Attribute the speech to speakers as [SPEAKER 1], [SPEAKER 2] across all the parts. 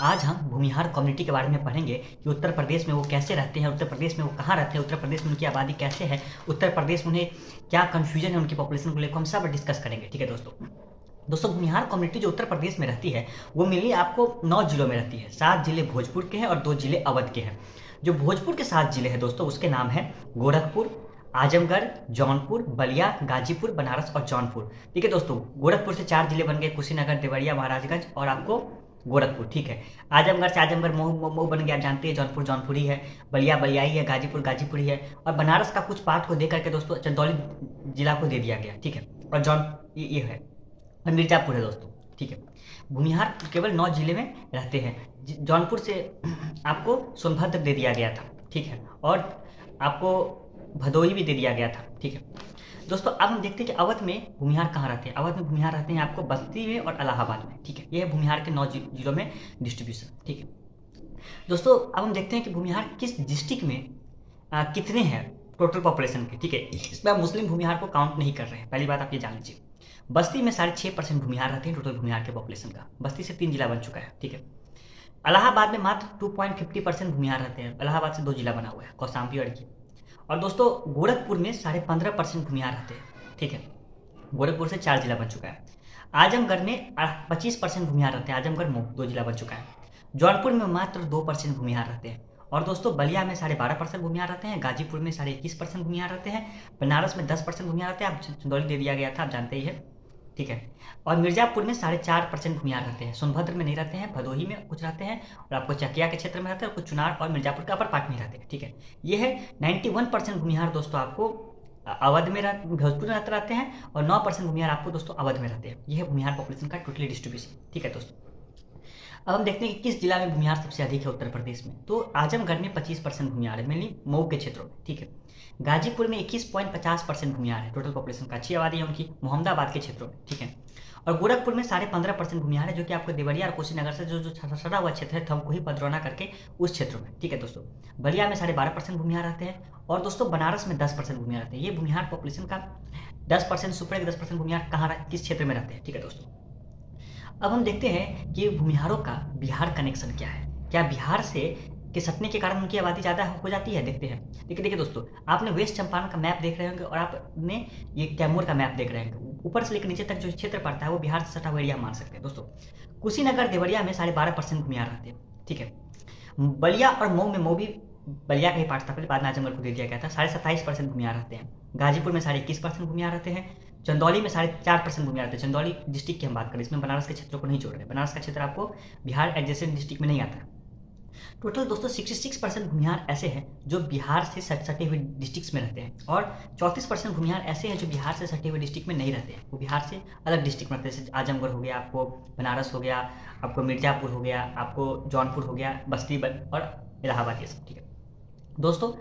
[SPEAKER 1] आज हम भूमिहार कम्युनिटी के बारे में पढ़ेंगे कि उत्तर प्रदेश में वो कैसे रहते हैं, उत्तर प्रदेश में वो कहाँ रहते हैं, उत्तर प्रदेश में उनकी आबादी कैसे है, उत्तर प्रदेश में उन्हें क्या कन्फ्यूजन है उनकी पॉपुलेशन को लेकर, हम सब डिस्कस करेंगे। ठीक है दोस्तों भूमिहार कम्युनिटी जो उत्तर प्रदेश में रहती है वो मेनली आपको 9 जिलों में रहती है। 7 जिले भोजपुर के हैं और 2 जिले अवध के हैं। जो भोजपुर के 7 जिले हैं दोस्तों उसके नाम है गोरखपुर, आजमगढ़, जौनपुर, बलिया, गाजीपुर, बनारस और जौनपुर। ठीक है दोस्तों, गोरखपुर से 4 जिले बन गए, कुशीनगर, देवरिया, महाराजगंज और आपको गोरखपुर। ठीक है, आजमगढ़ से आजमगढ़ मऊ बन गया, आप जानते हैं, जौनपुर जौनपुर ही है, बलिया बलियाई है, गाजीपुर गाजीपुर ही है और बनारस का कुछ पार्ट को दे करके दोस्तों चंदौली जिला को दे दिया गया। ठीक है, और ये है और मिर्जापुर है दोस्तों। ठीक है, भूमिहार केवल 9 जिले में रहते हैं। जौनपुर से आपको सोनभद्र दे दिया गया था। ठीक है, और आपको भदोही भी दे दिया गया था। ठीक है दोस्तों, अब हम देखते हैं कि अवध में भूमिहार कहाँ रहते हैं। अवध में भूमिहार रहते हैं आपको बस्ती में और इलाहाबाद में। ठीक है, ये है भूमिहार के 9 जिलों में डिस्ट्रीब्यूशन। ठीक है दोस्तों, अब हम देखते हैं कि भूमिहार किस डिस्ट्रिक्ट में कितने हैं टोटल पॉपुलेशन के। ठीक है, इसमें आप मुस्लिम भूमिहार को काउंट नहीं कर रहे हैं, पहली बात आप ये जान लीजिए। बस्ती में 6.5% भूमिहार रहते हैं टोटल भूमिहार के पॉपुलेशन का। बस्ती से 3 जिला बन चुका है। ठीक है, इलाहाबाद में मात्र 2.50% भूमिहार रहते हैं। इलाहाबाद से 2 जिला बना हुआ है, कौशाम्बी और ये। और दोस्तों गोरखपुर में 15.5% भूमिहार रहते हैं। ठीक है, गोरखपुर से 4 जिला बन चुका है। आजमगढ़ में 25% भूमिहार रहते हैं। आजमगढ़ मऊ 2 जिला बन चुका है। जौनपुर में मात्र 2% भूमिहार रहते हैं। और दोस्तों बलिया में 12.5% भूमिहार रहते हैं। गाजीपुर में 21.5% भूमिहार रहते हैं। बनारस में 10% भूमिहार रहते हैं। आप चंदौली दे दिया गया था, आप जानते ही है। ठीक है, और मिर्जापुर में 4.5% भूमिहार रहते हैं। सोनभद्र में नहीं रहते हैं, भदोही में कुछ रहते हैं और आपको चकिया के क्षेत्र में रहते हैं और कुछ चुनार और मिर्जापुर के अपर पार्ट में रहते हैं। ठीक है, ये है 91% भूमिहार दोस्तों आपको अवध में भोजपुर में रहते हैं और 9% भूमिहार आपको दोस्तों अवध में रहते हैं। यह है भूमिहार पॉपुलेशन का टोटली डिस्ट्रीब्यूशन। ठीक है दोस्तों, अब हम देखते हैं कि किस जिला में भूमिहार सबसे अधिक है उत्तर प्रदेश में। तो आजमगढ़ में 25% भूमिहार है, मेनली मऊ के क्षेत्रों में। ठीक है, गाजीपुर में 21.50% भूमिहार है टोटल पॉपुलेशन का, अच्छी आबादी है उनकी, मोहम्मदाबाद के क्षेत्रों में। ठीक है, और गोरखपुर में 15.5% भूमिहार है, जो कि आपको देवरिया और कुशीनगर से जो सटा हुआ क्षेत्र है, थमकोही पदरौना करके उस क्षेत्रों में। ठीक है दोस्तों, बलिया में 12.5% भूमिहार रहते हैं और दोस्तों बनारस में 10% भूमिहार रहते हैं। ये भूमिहार पॉपुलेशन का 10% सुपर 10% भूमिहार कहाँ किस क्षेत्र में रहते हैं। ठीक है दोस्तों, अब हम देखते हैं कि भूमिहारों का बिहार कनेक्शन क्या है। क्या बिहार से के सटने के कारण उनकी आबादी ज़्यादा हो जाती है? देखते हैं। देखिए दोस्तों, आपने वेस्ट चंपारण का मैप देख रहे होंगे और आपने ये कैमूर का मैप देख रहे होंगे। ऊपर से लेकर नीचे तक जो क्षेत्र पड़ता है वो बिहार से सटा हुआ एरिया मान सकते हैं दोस्तों। कुशीनगर देवरिया में 12.5% भूमिहार रहते हैं। ठीक है, बलिया और मऊ में, मऊ भी बलिया का ही पार्ट था पहले, बाद में आजमगढ़ को दे दिया गया था, 27.5% भूमिहार रहते हैं। गाजीपुर में 21% भूमिहार रहते हैं। चंदौली में 4.5% भूमिहार रहते हैं। चंदौली डिस्ट्रिक्ट की हम बात करें, इसमें बनारस के क्षेत्रों को नहीं जोड़ रहे। बनारस का क्षेत्र आपको बिहार एडजेसेंट डिस्ट्रिक्ट में नहीं आता है। टोटल दोस्तों 66% भूमिहार ऐसे हैं जो बिहार से सटे हुए डिस्ट्रिक्ट्स में रहते हैं और 34% भूमिहार ऐसे हैं जो बिहार से सटे हुए डिस्ट्रिक्ट में नहीं रहते हैं, वो बिहार से अलग डिस्ट्रिक्ट में रहते हैं। जैसे आजमगढ़ हो गया, आपको बनारस हो गया, आपको मिर्जापुर हो गया, आपको जौनपुर हो गया, बस्ती और इलाहाबाद, ये सब। ठीक है दोस्तों,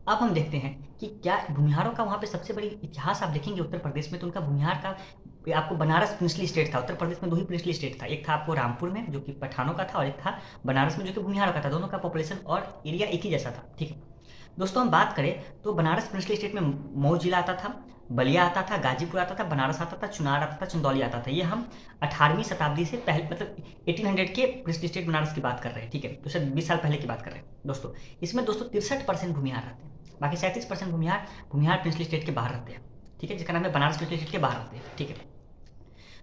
[SPEAKER 1] अब हम देखते हैं कि क्या भूमिहारों का वहाँ पे सबसे बड़ी इतिहास आप देखेंगे उत्तर प्रदेश में, तो उनका भूमिहार का आपको बनारस प्रिंसली स्टेट था। उत्तर प्रदेश में 2 ही प्रिंसली स्टेट था, एक था आपको रामपुर में जो कि पठानों का था और एक था बनारस में जो कि भूमिहारों का था। दोनों का पॉपुलेशन और एरिया एक ही जैसा था। ठीक है दोस्तों, हम बात करें तो बनारस प्रिंसली स्टेट में मऊ जिला आता था, बलिया आता था, गाजीपुर आता था, बनारस आता था, चुनार आता था, चंदौली आता था। ये हम 18वीं शताब्दी से पहले, मतलब 1800 के प्रिंसली स्टेट बनारस की बात कर रहे हैं। ठीक है, तो शायद 20 साल पहले की बात कर रहे हैं दोस्तों। इसमें दोस्तों 63% भूमिहार रहते हैं, बाकी 37% भूमिहार प्रिंसली स्टेट के बाहर रहते हैं। ठीक है, जिसका नाम है बनारस प्रिंसली स्टेट के बाहर रहते हैं। ठीक है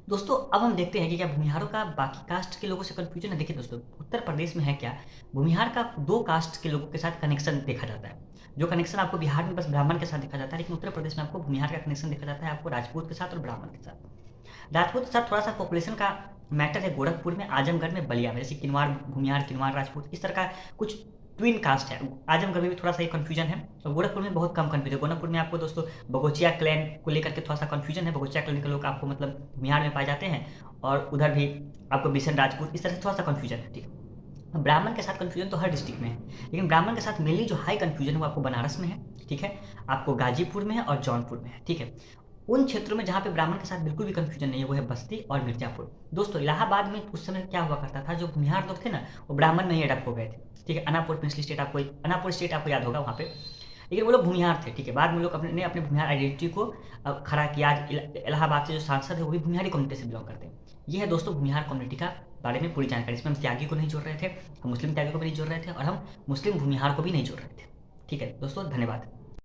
[SPEAKER 1] दोस्तों, अब हम देखते हैं कि क्या भूमिहारों का बाकी कास्ट के लोगों से कन्फ्यूजन है। देखिए दोस्तों, उत्तर प्रदेश में है क्या, भूमिहार का 2 कास्ट के लोगों के साथ कनेक्शन देखा जाता है। जो कनेक्शन आपको बिहार में बस ब्राह्मण के साथ देखा जाता है, लेकिन उत्तर प्रदेश में आपको भूमिहार का कनेक्शन देखा जाता है आपको राजपूत के साथ और ब्राह्मण के साथ। राजपूत के साथ थोड़ा सा पॉपुलेशन का मैटर है गोरखपुर में, आजमगढ़ में, बलिया में, जैसे किनवार भूमिहार, किनवार राजपूत, इस तरह का कुछ ट्विन कास्ट है। आजमगढ़ में भी थोड़ा सा ये कन्फ्यूजन है और गोरखपुर में बहुत कम कन्फ्यूजन है। गोरखपुर में आपको दोस्तों बगोचिया क्लैन को लेकर के थोड़ा सा कन्फ्यूजन है। बगोचिया क्लैन के लोग आपको मतलब भूमिहार में पाए जाते हैं और उधर भी आपको बिशन राजपूत, इस तरह से थोड़ा सा कन्फ्यूजन है। ठीक है, ब्राह्मण के साथ कन्फ्यूजन तो हर डिस्ट्रिक्ट में है, लेकिन ब्राह्मण के साथ मेनली जो हाई कन्फ्यूजन है वो आपको बनारस में है। ठीक है, आपको गाजीपुर में है और जौनपुर में है। ठीक है, उन क्षेत्रों में जहाँ पे ब्राह्मण के साथ बिल्कुल भी कन्फ्यूजन नहीं है वो है बस्ती और मिर्जापुर। दोस्तों इलाहाबाद में उस समय क्या हुआ करता था, जो भूमिहार लोग थे ना वो ब्राह्मण में ही अडप्ट हो गए थे। ठीक है, अनापुर प्रिंसली स्टेट, अनापुर स्टेट आपको याद होगा वहाँ पे, लेकिन वो लोग भूमिहार थे। ठीक है, बाद में लोग अपने भूमिहार आइडेंटिटी को खड़ा किया। आज इलाहाबाद से जो सांसद है वो भी भूमिहारी कम्युनिटी से बिलोंग करते हैं। ये है दोस्तों भूमिहार कम्युनिटी का बारे में पूरी जानकारी। इसमें हम त्यागी को नहीं जोड़ रहे थे, हम मुस्लिम त्यागी को भी नहीं जोड़ रहे थे, और हम मुस्लिम भूमिहार को भी नहीं जोड़ रहे थे। ठीक है दोस्तों, धन्यवाद।